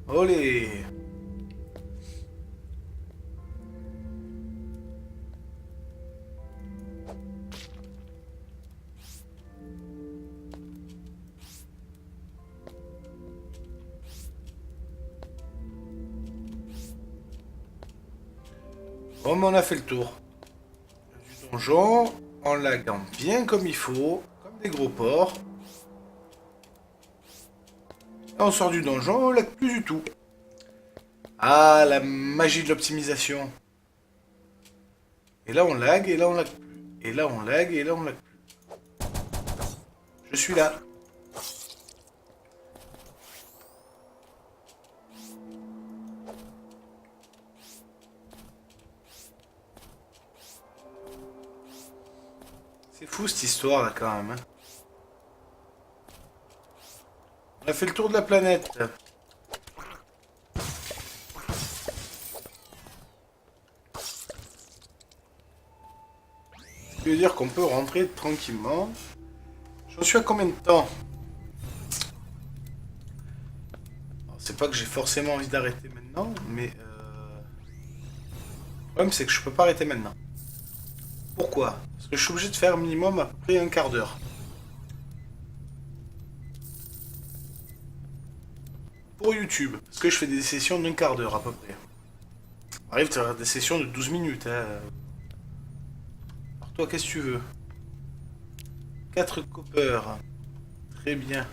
Olé! Bon, mais on a fait le tour du donjon, en laguant bien comme il faut, comme des gros porcs. Et on sort du donjon, on lag plus du tout. Ah, la magie de l'optimisation. Et là on lag, et là on lag plus. Et là on lag, et là on lag plus. Je suis là. C'est fou cette histoire là quand même. Hein. On a fait le tour de la planète. Ce qui veut dire qu'on peut rentrer tranquillement. J'en suis à combien de temps? C'est pas que j'ai forcément envie d'arrêter maintenant, mais le problème c'est que je peux pas arrêter maintenant. Pourquoi? Parce que je suis obligé de faire minimum à peu près un quart d'heure. Pour YouTube, parce que je fais des sessions d'un quart d'heure à peu près. Arrive, tu as des sessions de 12 minutes. Hein. Alors toi, qu'est-ce que tu veux? 4 copper. Très bien.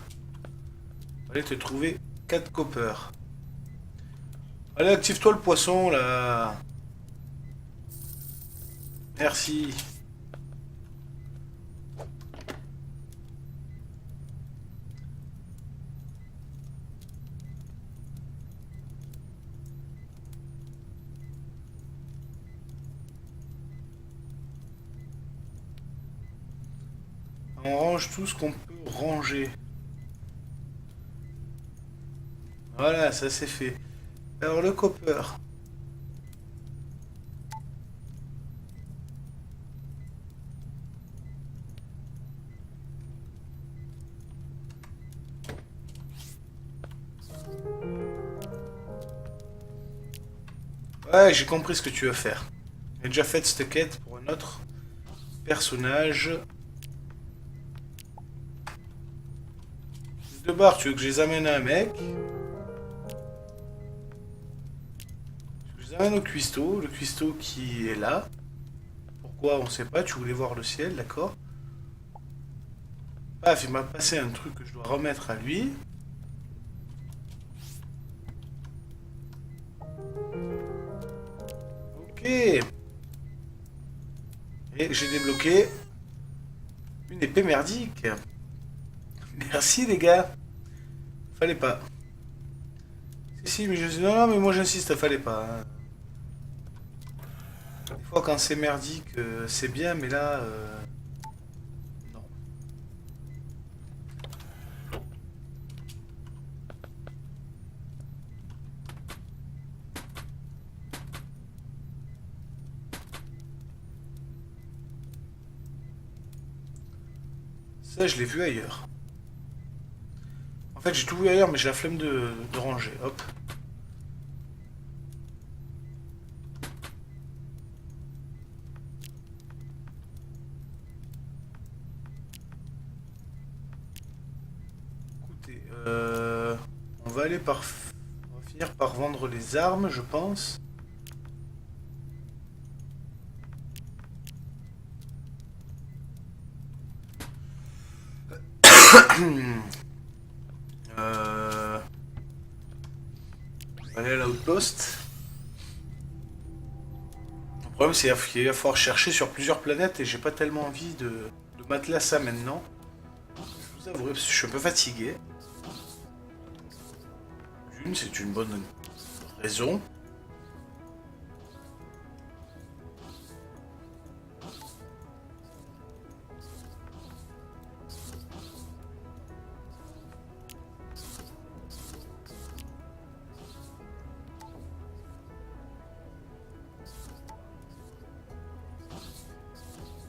Allez te trouver 4 copper. Allez, active-toi le poisson, là. Merci. On range tout ce qu'on peut ranger. Voilà, ça c'est fait. Alors le copper. Ouais, j'ai compris ce que tu veux faire. J'ai déjà fait cette quête pour un autre personnage. De barre, tu veux que je les amène à un mec. Je les amène au cuistot. Le cuistot qui est là. Pourquoi on sait pas, tu voulais voir le ciel, d'accord. Paf, il m'a passé un truc que je dois remettre à lui. Ok. Et j'ai débloqué une épée merdique. Merci les gars. Fallait pas. Si, mais je... Non, non, mais moi j'insiste, fallait pas. Hein. Des fois quand c'est merdique, c'est bien, mais là... non. Ça, je l'ai vu ailleurs. En fait, j'ai tout vu ailleurs, mais j'ai la flemme de ranger. Hop. Écoutez, on va aller par... On va finir par vendre les armes, je pense. euh... On va aller à l'outpost. Le problème, c'est qu'il va falloir chercher sur plusieurs planètes et j'ai pas tellement envie de m'atteler à ça maintenant. Je vous avouerai, parce que je suis un peu fatigué. D'une, c'est une bonne raison.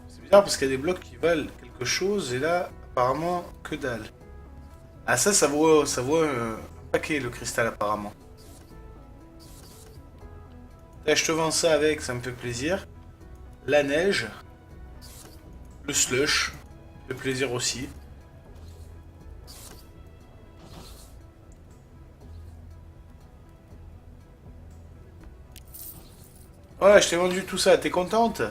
C'est bizarre parce qu'il y a des blocs qui valent quelque chose et là, apparemment, que dalle. Ah ça vaut un paquet le cristal apparemment. Là, je te vends ça avec, ça me fait plaisir. La neige, le slush, fait plaisir aussi. Voilà, je t'ai vendu tout ça, t'es contente?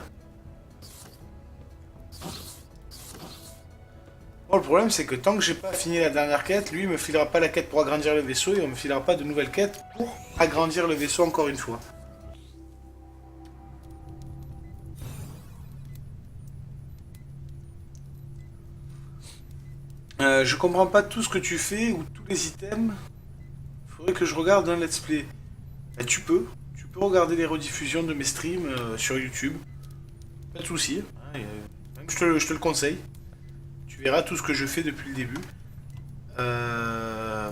Bon, le problème c'est que tant que j'ai pas fini la dernière quête, lui il me filera pas la quête pour agrandir le vaisseau et on me filera pas de nouvelles quêtes pour agrandir le vaisseau encore une fois. Je comprends pas tout ce que tu fais ou tous les items. Faudrait que je regarde un let's play. Bah, tu peux regarder les rediffusions de mes streams sur YouTube. Pas de soucis. Hein, même je te le conseille. Tu verras tout ce que je fais depuis le début.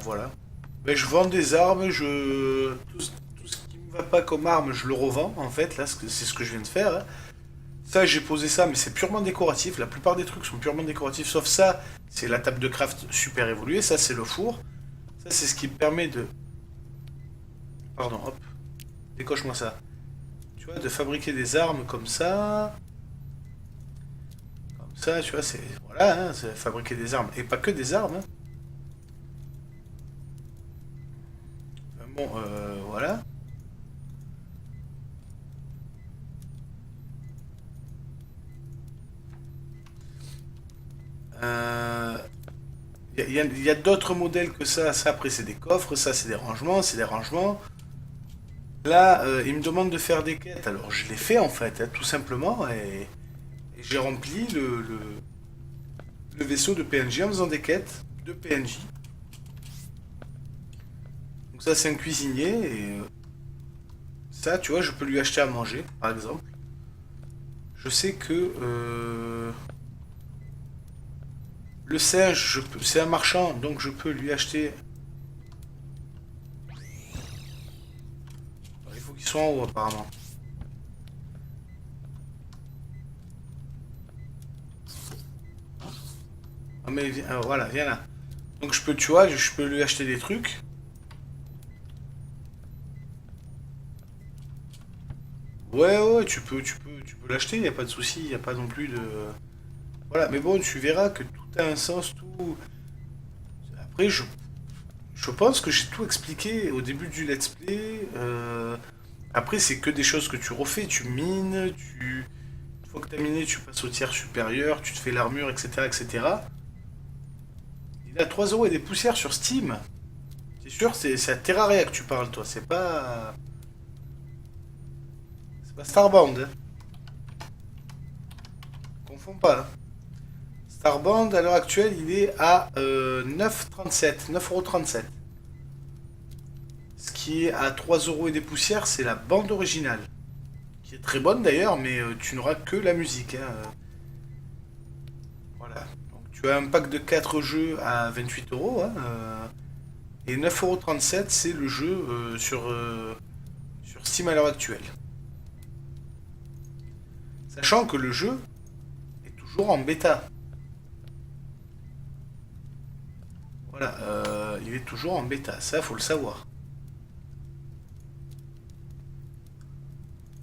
Voilà. Ben, je vends des armes, tout ce qui me va pas comme arme, je le revends en fait. Là, c'est ce que je viens de faire. Hein. Ça, j'ai posé ça, mais c'est purement décoratif. La plupart des trucs sont purement décoratifs, sauf ça, c'est la table de craft super évoluée. Ça, c'est le four. Ça, c'est ce qui me permet de. Pardon, hop. Décoche-moi ça. Tu vois, de fabriquer des armes comme ça. Comme ça, tu vois, c'est. Voilà, hein, c'est fabriquer des armes. Et pas que des armes. Hein. Bon, voilà. Euh, y a d'autres modèles que ça. Ça, après, c'est des coffres. Ça, c'est des rangements. C'est des rangements. Là, il me demande de faire des quêtes. Alors, je l'ai fait, en fait, hein, tout simplement. Et j'ai rempli le vaisseau de PNJ en faisant des quêtes de PNJ. Donc ça, c'est un cuisinier. Et ça, tu vois, je peux lui acheter à manger, par exemple. Je sais que le singe, c'est un marchand, donc je peux lui acheter. Il faut qu'il soit en haut, apparemment. Ah, mais voilà, viens là. Donc je peux, tu vois, je peux lui acheter des trucs. Ouais, ouais, tu peux l'acheter, il n'y a pas de souci, il n'y a pas non plus de. Voilà, mais bon, tu verras que tout a un sens, tout. Après, je pense que j'ai tout expliqué au début du let's play. Après, c'est que des choses que tu refais, tu mines, une fois que tu as miné, tu passes au tiers supérieur, tu te fais l'armure, etc., etc. Il a 3 euros et des poussières sur Steam. C'est sûr, c'est à Terraria que tu parles, toi. C'est pas Starbound. Hein. Confonds pas. Hein. Starbound, à l'heure actuelle, il est à 9,37. 9,37 €. Ce qui est à 3 euros et des poussières, c'est la bande originale. Qui est très bonne d'ailleurs, mais tu n'auras que la musique. Hein. Voilà. Donc tu as un pack de 4 jeux à 28 euros. Hein, et 9,37 € c'est le jeu sur Steam à l'heure actuelle. Sachant que le jeu est toujours en bêta. Voilà, il est toujours en bêta, ça faut le savoir.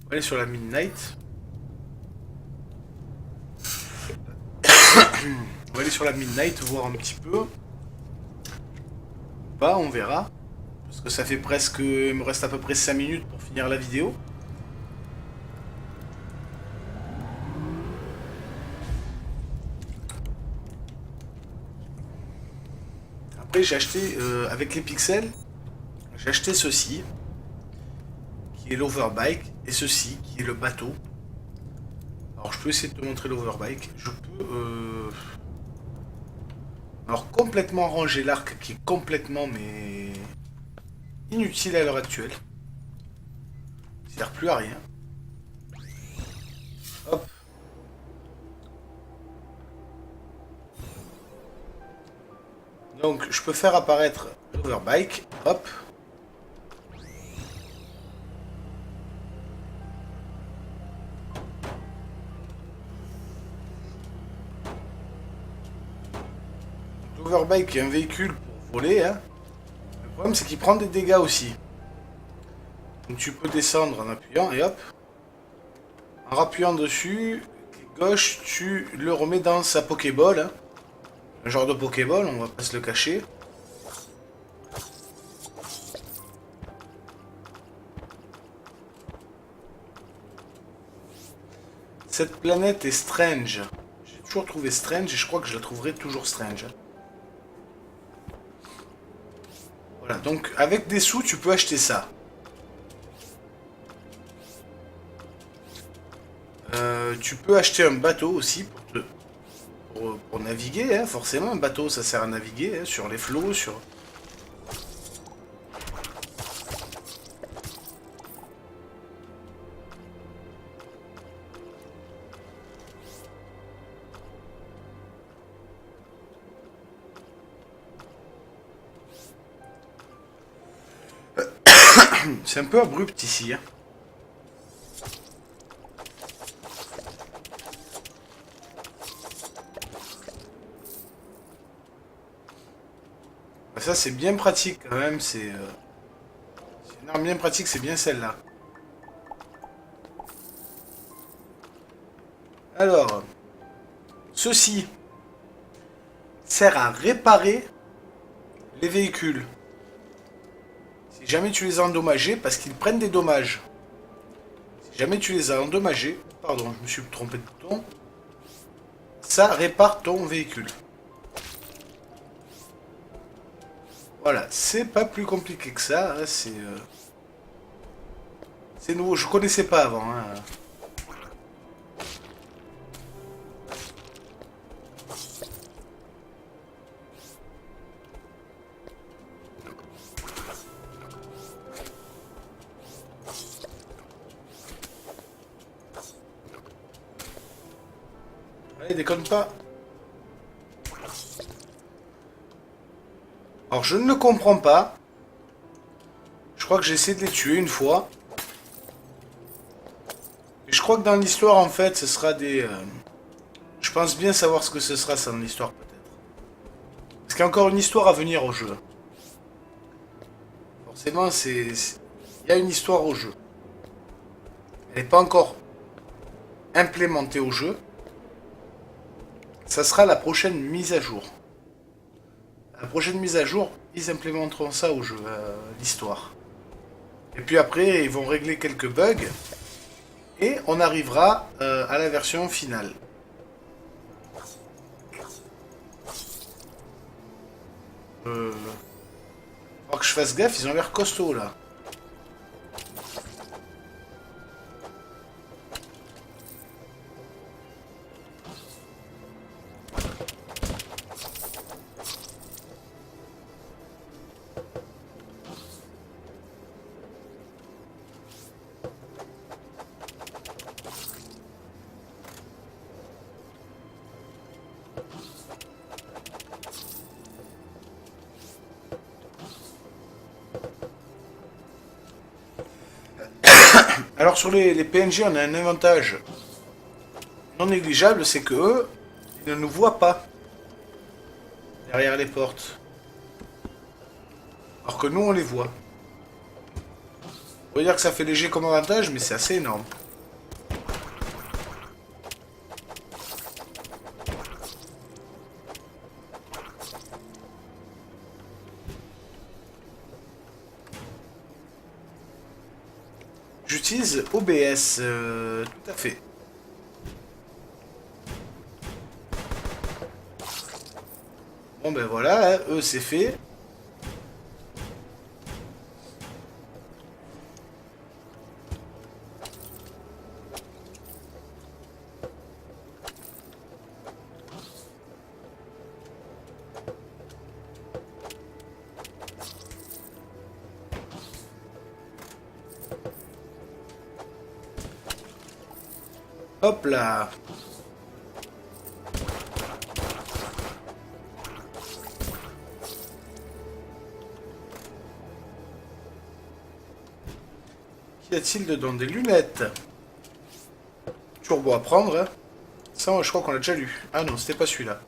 On va aller sur la Midnight. On va aller sur la Midnight, voir un petit peu. Bah, on verra. Parce que ça fait presque. Il me reste à peu près 5 minutes pour finir la vidéo. Après, j'ai acheté, avec les pixels, j'ai acheté ceci, qui est l'overbike, et ceci, qui est le bateau. Alors, je peux essayer de te montrer l'overbike. Je peux. Alors, complètement ranger l'arc, qui est complètement, mais. Inutile à l'heure actuelle. Il sert plus à rien. Hop. Donc, je peux faire apparaître l'overbike. Hop. L'overbike est un véhicule pour voler, hein. Le problème, c'est qu'il prend des dégâts aussi. Donc tu peux descendre en appuyant, et hop. En rappuyant dessus, gauche, tu le remets dans sa Pokéball. Hein. Un genre de Pokéball, on va pas se le cacher. Cette planète est strange. J'ai toujours trouvé strange et je crois que je la trouverai toujours strange. Voilà, donc avec des sous, tu peux acheter ça. Tu peux acheter un bateau aussi pour naviguer, hein, forcément. Un bateau, ça sert à naviguer hein, sur les flots, sur... C'est un peu abrupt ici. Hein. Ça c'est bien pratique quand même, c'est une arme bien pratique, c'est bien celle-là. Alors, ceci sert à réparer les véhicules. Si jamais tu les as endommagés, parce qu'ils prennent des dommages. Si jamais tu les as endommagés, pardon, je me suis trompé de bouton, ça répare ton véhicule. Voilà, c'est pas plus compliqué que ça, hein, c'est nouveau, je connaissais pas avant. Hein. Allez, déconne pas. Alors, je ne le comprends pas. Je crois que j'ai essayé de les tuer une fois. Et je crois que dans l'histoire, en fait, ce sera des... Je pense bien savoir ce que ce sera, ça, dans l'histoire, peut-être. Parce qu'il y a encore une histoire à venir au jeu. Forcément, il y a une histoire au jeu. Elle n'est pas encore implémentée au jeu. Ça sera la prochaine mise à jour. La prochaine mise à jour, ils implémenteront ça au jeu, l'histoire. Et puis après, ils vont régler quelques bugs. Et on arrivera à la version finale. Faut que je fasse gaffe, ils ont l'air costauds là. Alors sur les PNG, on a un avantage non négligeable, c'est que eux, ils ne nous voient pas derrière les portes. Alors que nous, on les voit. On peut dire que ça fait léger comme avantage, mais c'est assez énorme. J'utilise OBS, tout à fait. Bon ben voilà, hein, eux c'est fait. Hop là. Qu'y a-t-il dedans? Des lunettes. Turbo à prendre. Hein. Ça, je crois qu'on l'a déjà lu. Ah non, c'était pas celui-là.